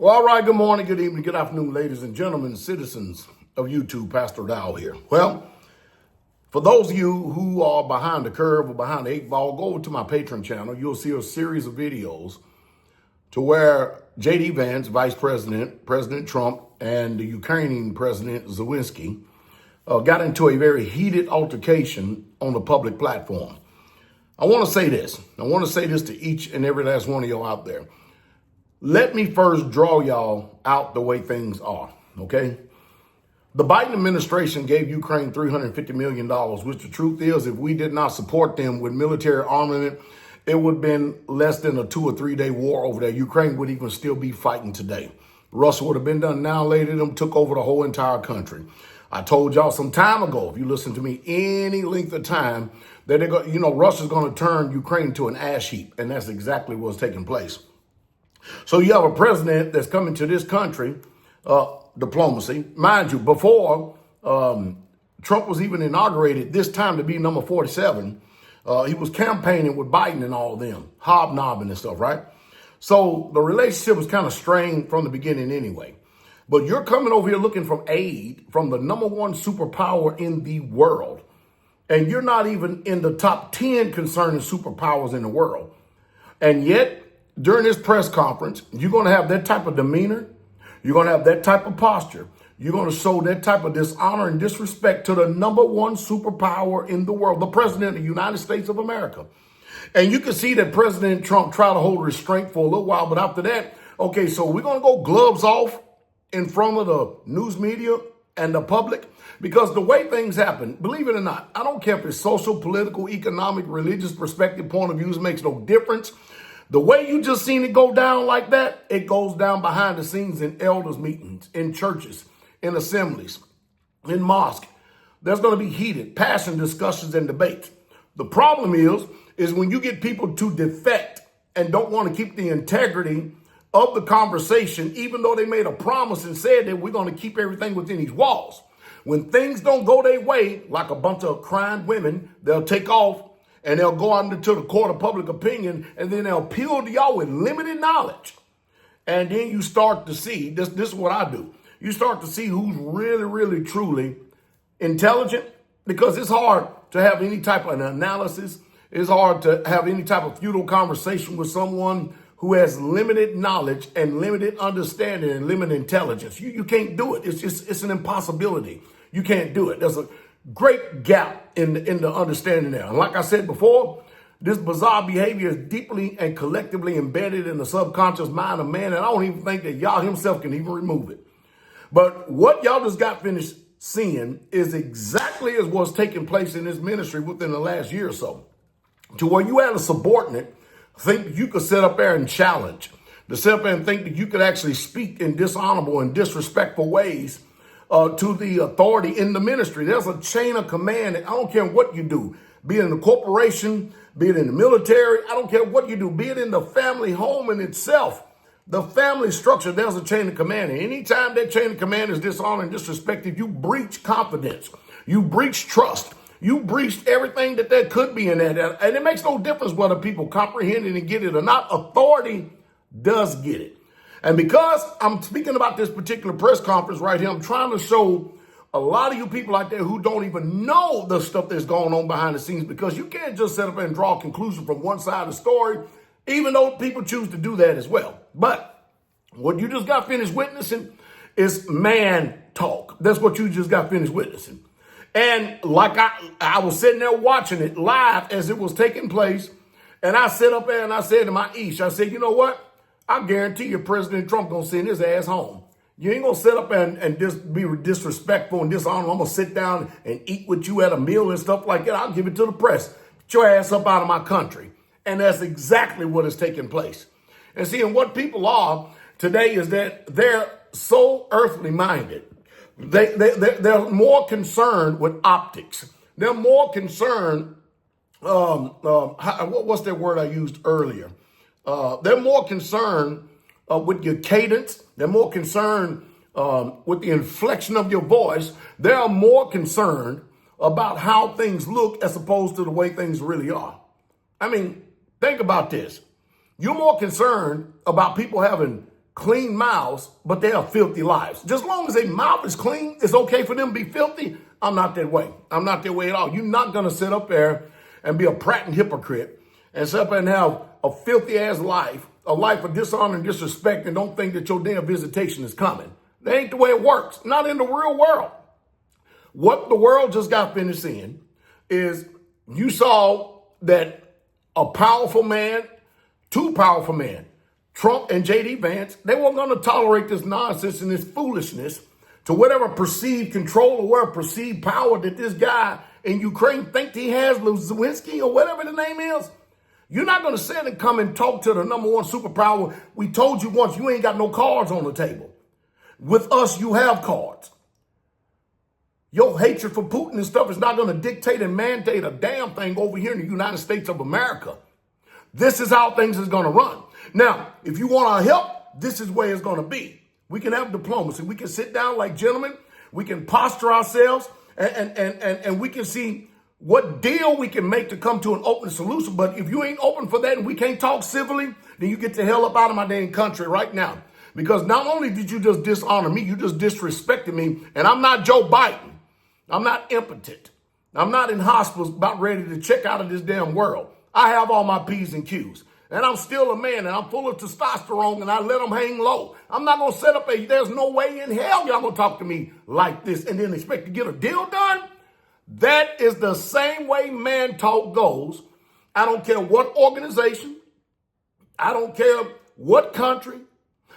Well, all right, good morning, good evening, good afternoon, ladies and gentlemen, citizens of YouTube. Pastor Dowell here. Well, for those of you who are behind the curve or behind the eight ball, go over to my Patreon channel. You'll see a series of videos to where J.D. Vance, Vice President, President Trump, and the Ukrainian President Zelensky got into a very heated altercation on the public platform. I want to say this. I want to say this to each and every last one of y'all out there. Let me first draw y'all out the way things are, okay? The Biden administration gave Ukraine $350 million, which the truth is, if we did not support them with military armament, it would have been less than a 2 or 3 day war over there. Ukraine would even still be fighting today. Russia would have been done now, later, them took over the whole entire country. I told y'all some time ago, if you listen to me any length of time, that Russia's going to turn Ukraine to an ash heap, and that's exactly what's taking place. So you have a president that's coming to this country, diplomacy. Mind you, before Trump was even inaugurated, this time to be number 47, he was campaigning with Biden and all of them, hobnobbing and stuff, right? So the relationship was kind of strained from the beginning anyway. But you're coming over here looking for aid from the number one superpower in the world. And you're not even in the top 10 concerning superpowers in the world. And yet, during this press conference, you're going to have that type of demeanor. You're going to have that type of posture. You're going to show that type of dishonor and disrespect to the number one superpower in the world, the president of the United States of America. And you can see that President Trump tried to hold restraint for a little while. But after that, okay, so we're going to go gloves off in front of the news media and the public. Because the way things happen, believe it or not, I don't care if it's social, political, economic, religious perspective, point of views, makes no difference. The way you just seen it go down like that, it goes down behind the scenes in elders meetings, in churches, in assemblies, in mosques. There's going to be heated, passionate discussions and debates. The problem is when you get people to defect and don't want to keep the integrity of the conversation, even though they made a promise and said that we're going to keep everything within these walls. When things don't go their way, like a bunch of crying women, they'll take off. And they'll go out into the court of public opinion, and then they'll appeal to y'all with limited knowledge. And then you start to see, this is what I do. You start to see who's really, really, truly intelligent, because it's hard to have any type of analysis. It's hard to have any type of futile conversation with someone who has limited knowledge and limited understanding and limited intelligence. You can't do it. It's an impossibility. You can't do it. There's a great gap in the understanding there. And like I said before, this bizarre behavior is deeply and collectively embedded in the subconscious mind of man, and I don't even think that Yah himself can even remove it. But what y'all just got finished seeing is exactly as what's taking place in this ministry within the last year or so. To where you had a subordinate think that you could sit up there and challenge, to sit up there and think that you could actually speak in dishonorable and disrespectful ways to the authority in the ministry. There's a chain of command. I don't care what you do, be it in the corporation, be it in the military. I don't care what you do, be it in the family home in itself, the family structure. There's a chain of command. And anytime that chain of command is dishonored and disrespected, you breach confidence, you breach trust, you breached everything that there could be in that. And it makes no difference whether people comprehend it and get it or not. Authority does get it. And because I'm speaking about this particular press conference right here, I'm trying to show a lot of you people out there who don't even know the stuff that's going on behind the scenes, because you can't just sit up and draw a conclusion from one side of the story, even though people choose to do that as well. But what you just got finished witnessing is man talk. That's what you just got finished witnessing. And like I was sitting there watching it live as it was taking place, and I sit up there and I said to my ish, I said, you know what? I guarantee you President Trump gonna send his ass home. You ain't gonna sit up and just be disrespectful and dishonorable. I'm gonna sit down and eat with you at a meal and stuff like that. I'll give it to the press. Get your ass up out of my country. And that's exactly what is taking place. And see, and what people are today is that they're so earthly minded. They're more concerned with optics. They're more concerned, what's that word I used earlier? They're more concerned with your cadence. They're more concerned with the inflection of your voice. They are more concerned about how things look as opposed to the way things really are. I mean, think about this. You're more concerned about people having clean mouths, but they have filthy lives. Just as long as their mouth is clean, it's okay for them to be filthy. I'm not that way. I'm not that way at all. You're not going to sit up there and be a prating hypocrite and sit up there and have a filthy ass life, a life of dishonor and disrespect, and don't think that your damn visitation is coming. That ain't the way it works. Not in the real world. What the world just got finished seeing is you saw that a powerful man, two powerful men, Trump and J.D. Vance, they weren't going to tolerate this nonsense and this foolishness to whatever perceived control or whatever perceived power that this guy in Ukraine thinks he has, Zelensky or whatever the name is. You're not going to sit and come and talk to the number one superpower. We told you once, you ain't got no cards on the table. With us, you have cards. Your hatred for Putin and stuff is not going to dictate and mandate a damn thing over here in the United States of America. This is how things is going to run. Now, if you want our help, this is where it's going to be. We can have diplomacy. We can sit down like gentlemen. We can posture ourselves and we can see what deal we can make to come to an open solution. But if you ain't open for that and we can't talk civilly, then you get the hell up out of my damn country right now. Because not only did you just dishonor me, you just disrespected me. And I'm not Joe Biden. I'm not impotent. I'm not in hospitals about ready to check out of this damn world. I have all my P's and Q's. And I'm still a man, and I'm full of testosterone, and I let them hang low. I'm not going to set up there's no way in hell y'all going to talk to me like this and then expect to get a deal done. That is the same way man talk goes. I don't care what organization. I don't care what country.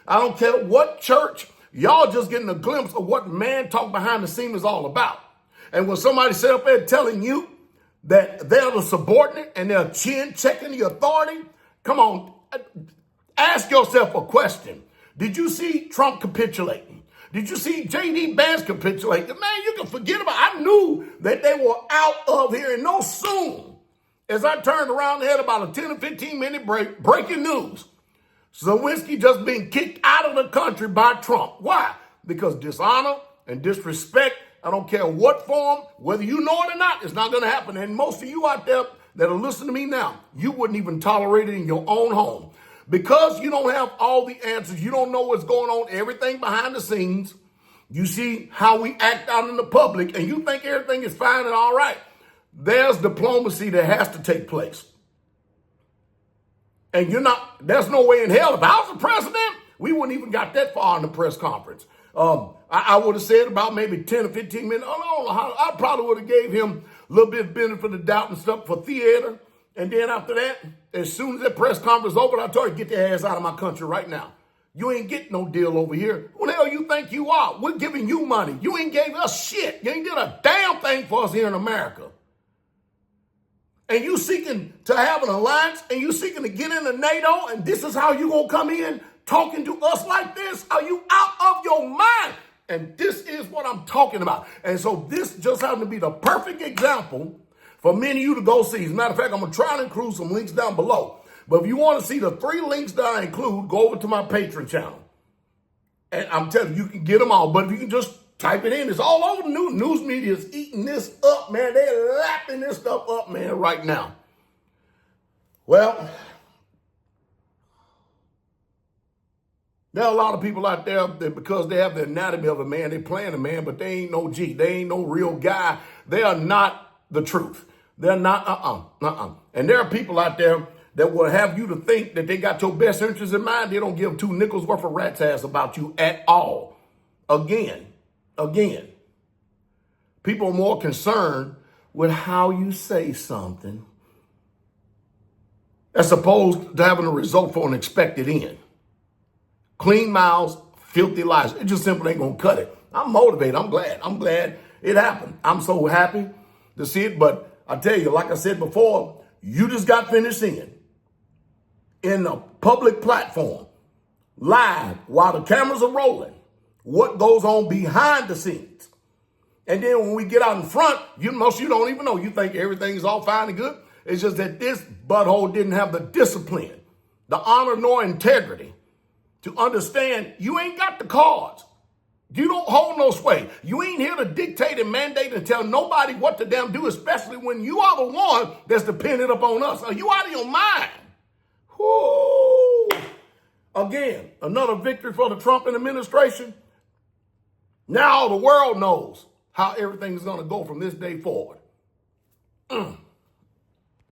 I don't care what church. Y'all just getting a glimpse of what man talk behind the scene is all about. And when somebody sit up there telling you that they're the subordinate and they're chin checking the authority, come on, ask yourself a question. Did you see Trump capitulating? Did you see J.D. Vance capitulating? Man, you can forget about it. I knew that they were out of here. And no soon as I turned around and had about a 10 or 15 minute break, breaking news. Zelensky just being kicked out of the country by Trump. Why? Because dishonor and disrespect, I don't care what form, whether you know it or not, it's not going to happen. And most of you out there that are listening to me now, you wouldn't even tolerate it in your own home. Because you don't have all the answers, you don't know what's going on, everything behind the scenes. You see how we act out in the public, and you think everything is fine and all right. There's diplomacy that has to take place. And there's no way in hell. If I was the president, we wouldn't even got that far in the press conference. I would have said about maybe 10 or 15 minutes. I probably would have gave him a little bit of benefit of the doubt and stuff for theater. And then after that, as soon as that press conference opened, I told you, get your ass out of my country right now. You ain't getting no deal over here. Who the hell you think you are? We're giving you money. You ain't gave us shit. You ain't did a damn thing for us here in America. And you seeking to have an alliance and you seeking to get into NATO, and this is how you gonna come in talking to us like this? Are you out of your mind? And this is what I'm talking about. And so this just happened to be the perfect example for many of you to go see. As a matter of fact, I'm going to try to include some links down below. But if you want to see the 3 links that I include, go over to my Patreon channel. And I'm telling you, you can get them all. But if you can just type it in, it's all over the news media is eating this up, man. They're lapping this stuff up, man, right now. Well, there are a lot of people out there that because they have the anatomy of a man, they playing a man, but they ain't no G. They ain't no real guy. They are not the truth. They're not, And there are people out there that will have you to think that they got your best interest in mind. They don't give 2 nickels worth of rat's ass about you at all. Again. People are more concerned with how you say something as opposed to having a result for an expected end. Clean mouths, filthy lies. It just simply ain't going to cut it. I'm motivated. I'm glad it happened. I'm so happy to see it. But I tell you, like I said before, you just got finished seeing in a public platform, live, while the cameras are rolling, what goes on behind the scenes. And then when we get out in front, most of you don't even know. You think everything's all fine and good. It's just that this butthole didn't have the discipline, the honor nor integrity to understand you ain't got the cards. You don't hold no sway. You ain't here to dictate and mandate and tell nobody what to damn do, especially when you are the one that's dependent upon us. Are you out of your mind? Whoo! Again, another victory for the Trump administration. Now the world knows how everything's going to go from this day forward.